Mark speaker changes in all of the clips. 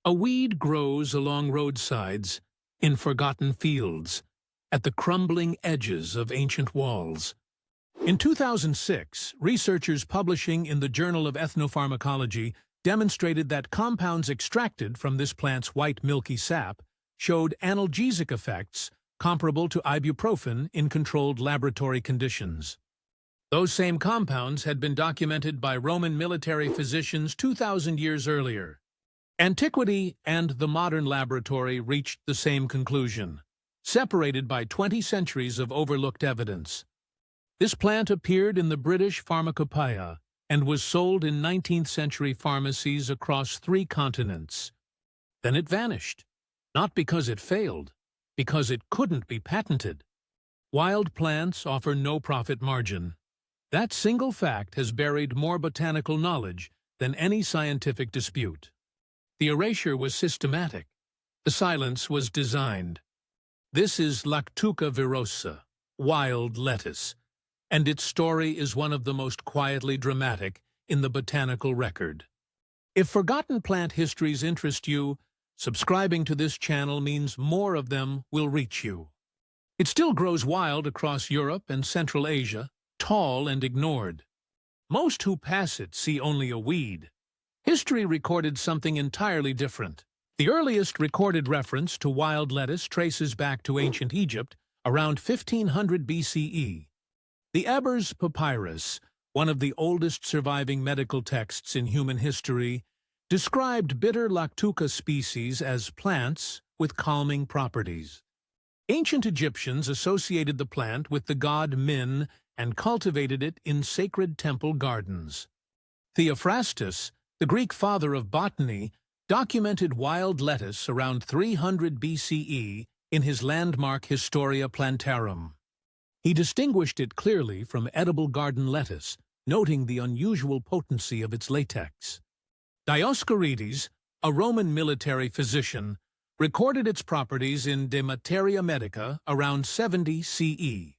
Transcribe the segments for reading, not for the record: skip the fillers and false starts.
Speaker 1: A weed grows along roadsides, in forgotten fields, at the crumbling edges of ancient walls. In 2006, researchers publishing in the Journal of Ethnopharmacology demonstrated that compounds extracted from this plant's white milky sap showed analgesic effects comparable to ibuprofen in controlled laboratory conditions. Those same compounds had been documented by Roman military physicians 2,000 years earlier. Antiquity and the modern laboratory reached the same conclusion, separated by 20 centuries of overlooked evidence. This plant appeared in the British Pharmacopoeia and was sold in 19th-century pharmacies across 3 continents. Then it vanished, not because it failed, because it couldn't be patented. Wild plants offer no profit margin. That single fact has buried more botanical knowledge than any scientific dispute. The erasure was systematic. The silence was designed. This is Lactuca virosa, wild lettuce, and its story is one of the most quietly dramatic in the botanical record. If forgotten plant histories interest you, subscribing to this channel means more of them will reach you. It still grows wild across Europe and Central Asia, tall and ignored. Most who pass it see only a weed. History recorded something entirely different. The earliest recorded reference to wild lettuce traces back to ancient Egypt, around 1500 BCE. The Ebers Papyrus, one of the oldest surviving medical texts in human history, described bitter Lactuca species as plants with calming properties. Ancient Egyptians associated the plant with the god Min and cultivated it in sacred temple gardens. Theophrastus, the Greek father of botany, documented wild lettuce around 300 BCE in his landmark Historia Plantarum. He distinguished it clearly from edible garden lettuce, noting the unusual potency of its latex. Dioscorides, a Roman military physician, recorded its properties in De Materia Medica around 70 CE.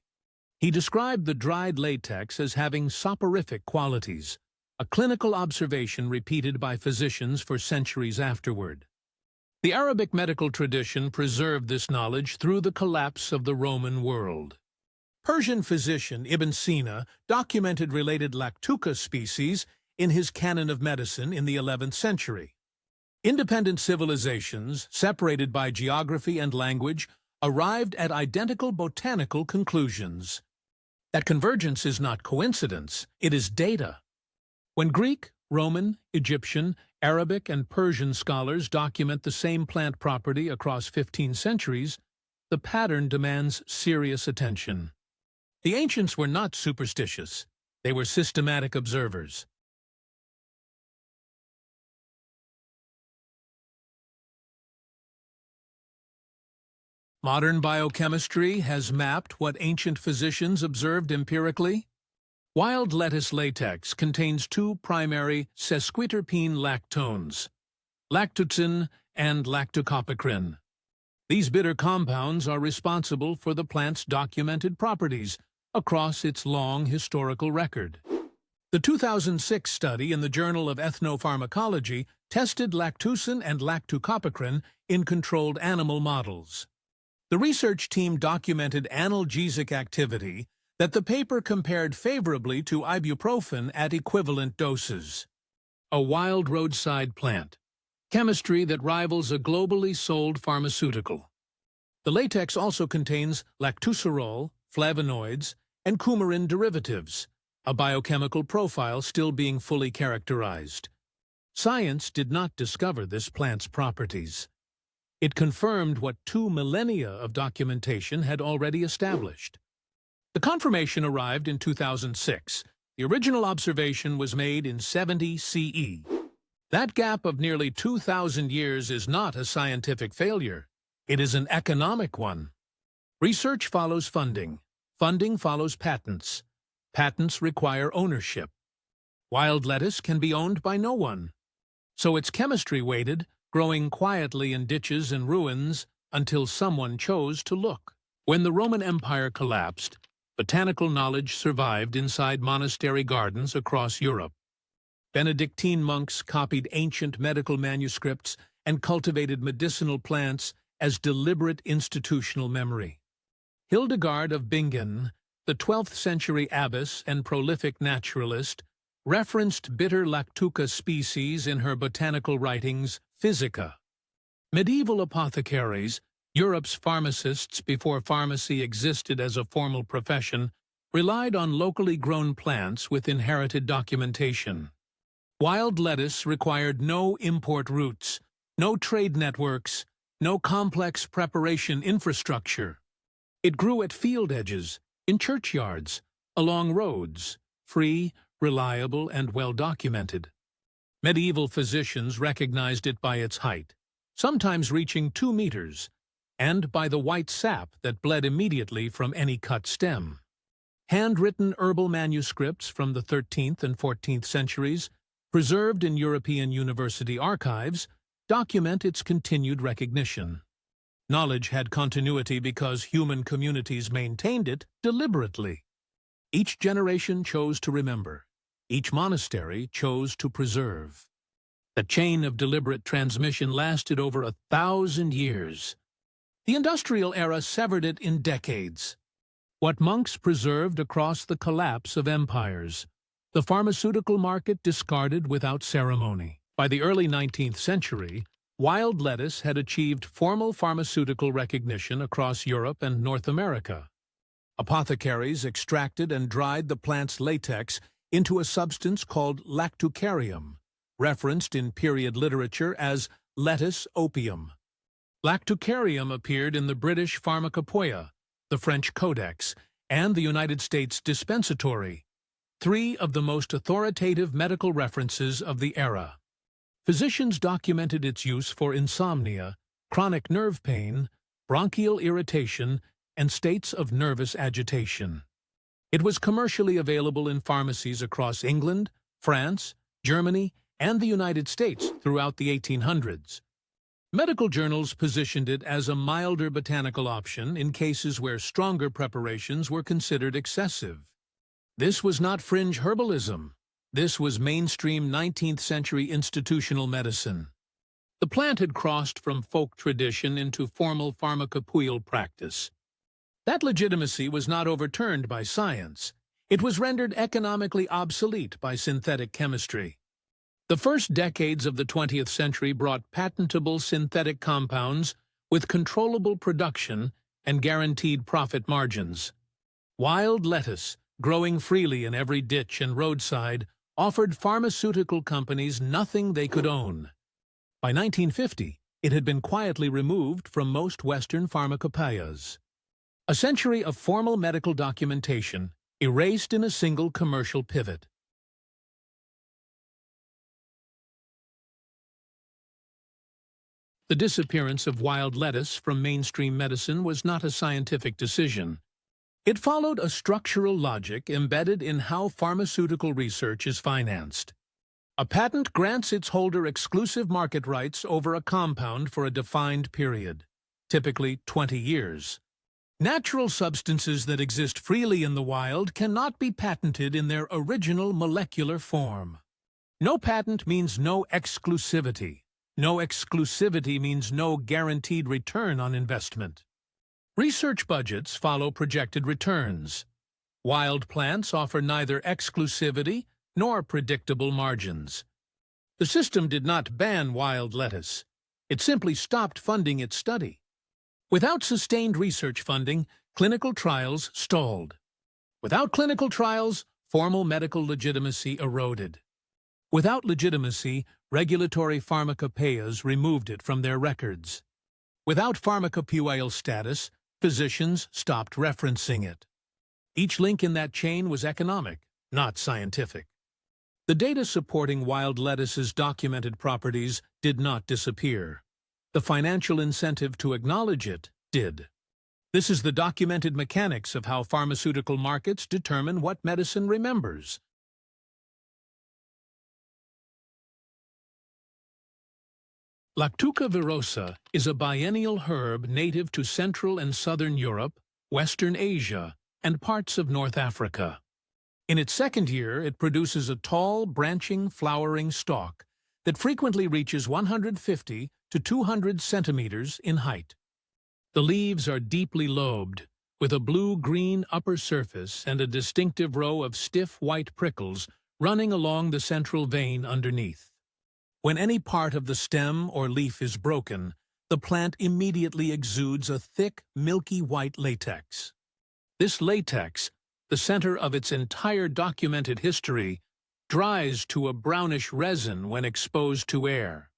Speaker 1: He described the dried latex as having soporific qualities, a clinical observation repeated by physicians for centuries afterward. The Arabic medical tradition preserved this knowledge through the collapse of the Roman world. Persian physician Ibn Sina documented related Lactuca species in his Canon of Medicine in the 11th century. Independent civilizations, separated by geography and language, arrived at identical botanical conclusions. That convergence is not coincidence, it is data. When Greek, Roman, Egyptian, Arabic, and Persian scholars document the same plant property across 15 centuries, the pattern demands serious attention. The ancients were not superstitious, they were systematic observers. Modern biochemistry has mapped what ancient physicians observed empirically. Wild lettuce latex contains 2 primary sesquiterpene lactones, lactucin and lactocopicrin. These bitter compounds are responsible for the plant's documented properties across its long historical record. The 2006 study in the Journal of Ethnopharmacology tested lactucin and lactocopicrin in controlled animal models. The research team documented analgesic activity that the paper compared favorably to ibuprofen at equivalent doses. A wild roadside plant, chemistry that rivals a globally sold pharmaceutical. The latex also contains lactucerol, flavonoids, and coumarin derivatives, a biochemical profile still being fully characterized. Science did not discover this plant's properties. It confirmed what 2 millennia of documentation had already established. The confirmation arrived in 2006. The original observation was made in 70 CE. That gap of nearly 2,000 years is not a scientific failure. It is an economic one. Research follows funding. Funding follows patents. Patents require ownership. Wild lettuce can be owned by no one. So its chemistry waited, growing quietly in ditches and ruins until someone chose to look. When the Roman Empire collapsed, botanical knowledge survived inside monastery gardens across Europe. Benedictine monks copied ancient medical manuscripts and cultivated medicinal plants as deliberate institutional memory. Hildegard of Bingen, the 12th century abbess and prolific naturalist, referenced bitter Lactuca species in her botanical writings Physica. Medieval apothecaries, Europe's pharmacists before pharmacy existed as a formal profession, relied on locally grown plants with inherited documentation. Wild lettuce required no import routes, no trade networks, no complex preparation infrastructure. It grew at field edges, in churchyards, along roads, free, reliable, and well-documented. Medieval physicians recognized it by its height, sometimes reaching 2 meters, and by the white sap that bled immediately from any cut stem. Handwritten herbal manuscripts from the 13th and 14th centuries, preserved in European university archives, document its continued recognition. Knowledge had continuity because human communities maintained it deliberately. Each generation chose to remember. Each monastery chose to preserve. The chain of deliberate transmission lasted over 1,000 years. The industrial era severed it in decades. What monks preserved across the collapse of empires, the pharmaceutical market discarded without ceremony. By the early 19th century, wild lettuce had achieved formal pharmaceutical recognition across Europe and North America. Apothecaries extracted and dried the plant's latex into a substance called lactucarium, referenced in period literature as lettuce opium. Lactucarium appeared in the British Pharmacopoeia, the French Codex, and the United States Dispensatory, 3 of the most authoritative medical references of the era. Physicians documented its use for insomnia, chronic nerve pain, bronchial irritation, and states of nervous agitation. It was commercially available in pharmacies across England, France, Germany, and the United States throughout the 1800s. Medical journals positioned it as a milder botanical option in cases where stronger preparations were considered excessive. This was not fringe herbalism. This was mainstream 19th-century institutional medicine. The plant had crossed from folk tradition into formal pharmacopoeial practice. That legitimacy was not overturned by science. It was rendered economically obsolete by synthetic chemistry. The first decades of the 20th century brought patentable synthetic compounds with controllable production and guaranteed profit margins. Wild lettuce, growing freely in every ditch and roadside, offered pharmaceutical companies nothing they could own. By 1950, it had been quietly removed from most Western pharmacopeias. A century of formal medical documentation erased in a single commercial pivot. The disappearance of wild lettuce from mainstream medicine was not a scientific decision. It followed a structural logic embedded in how pharmaceutical research is financed. A patent grants its holder exclusive market rights over a compound for a defined period, typically 20 years. Natural substances that exist freely in the wild cannot be patented in their original molecular form. No patent means no exclusivity. No exclusivity means no guaranteed return on investment. Research budgets follow projected returns. Wild plants offer neither exclusivity nor predictable margins. The system did not ban wild lettuce. It simply stopped funding its study. Without sustained research funding, clinical trials stalled. Without clinical trials, formal medical legitimacy eroded. Without legitimacy, regulatory pharmacopeias removed it from their records. Without pharmacopoeial status, physicians stopped referencing it. Each link in that chain was economic, not scientific. The data supporting wild lettuce's documented properties did not disappear. The financial incentive to acknowledge it did. This is the documented mechanics of how pharmaceutical markets determine what medicine remembers. Lactuca virosa is a biennial herb native to Central and Southern Europe, Western Asia, and parts of North Africa. In its second year, it produces a tall, branching, flowering stalk that frequently reaches 150 to 200 centimeters in height. The leaves are deeply lobed, with a blue-green upper surface and a distinctive row of stiff white prickles running along the central vein underneath. When any part of the stem or leaf is broken, the plant immediately exudes a thick, milky white latex. This latex, the center of its entire documented history, dries to a brownish resin when exposed to air.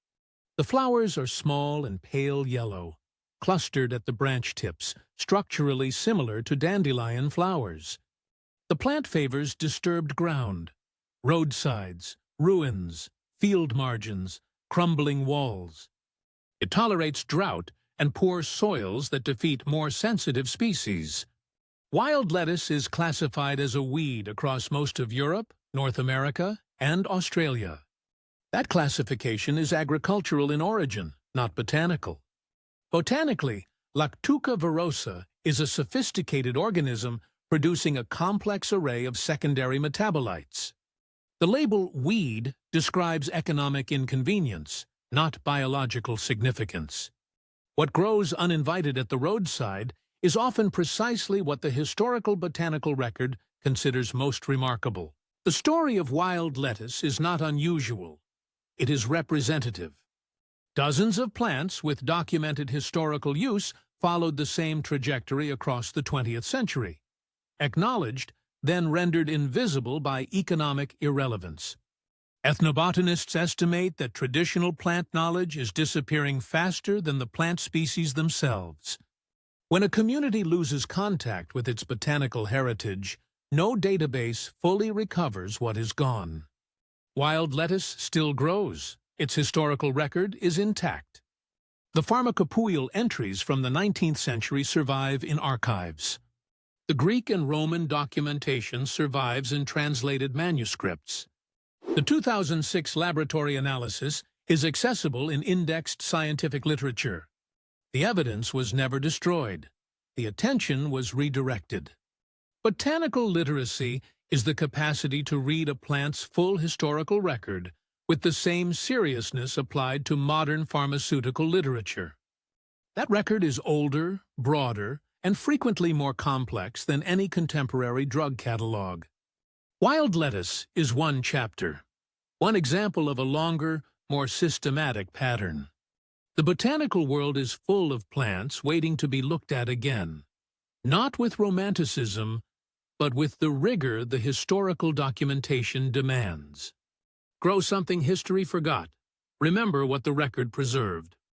Speaker 1: The flowers are small and pale yellow, clustered at the branch tips, structurally similar to dandelion flowers. The plant favors disturbed ground, roadsides, ruins, field margins, crumbling walls. It tolerates drought and poor soils that defeat more sensitive species. Wild lettuce is classified as a weed across most of Europe, North America, and Australia. That classification is agricultural in origin, not botanical. Botanically, Lactuca virosa is a sophisticated organism producing a complex array of secondary metabolites. The label weed describes economic inconvenience, not biological significance. What grows uninvited at the roadside is often precisely what the historical botanical record considers most remarkable. The story of wild lettuce is not unusual. It is representative. Dozens of plants with documented historical use followed the same trajectory across the 20th century. Acknowledged, then rendered invisible by economic irrelevance. Ethnobotanists estimate that traditional plant knowledge is disappearing faster than the plant species themselves. When a community loses contact with its botanical heritage, no database fully recovers what is gone. Wild lettuce still grows. Its historical record is intact. The pharmacopoeial entries from the 19th century survive in archives. The Greek and Roman documentation survives in translated manuscripts. The 2006 laboratory analysis is accessible in indexed scientific literature. The evidence was never destroyed. The attention was redirected. Botanical literacy is the capacity to read a plant's full historical record with the same seriousness applied to modern pharmaceutical literature. That record is older, broader, and frequently more complex than any contemporary drug catalog. Wild lettuce is one chapter, one example of a longer, more systematic pattern. The botanical world is full of plants waiting to be looked at again, not with romanticism, but with the rigor the historical documentation demands. Grow something history forgot. Remember what the record preserved.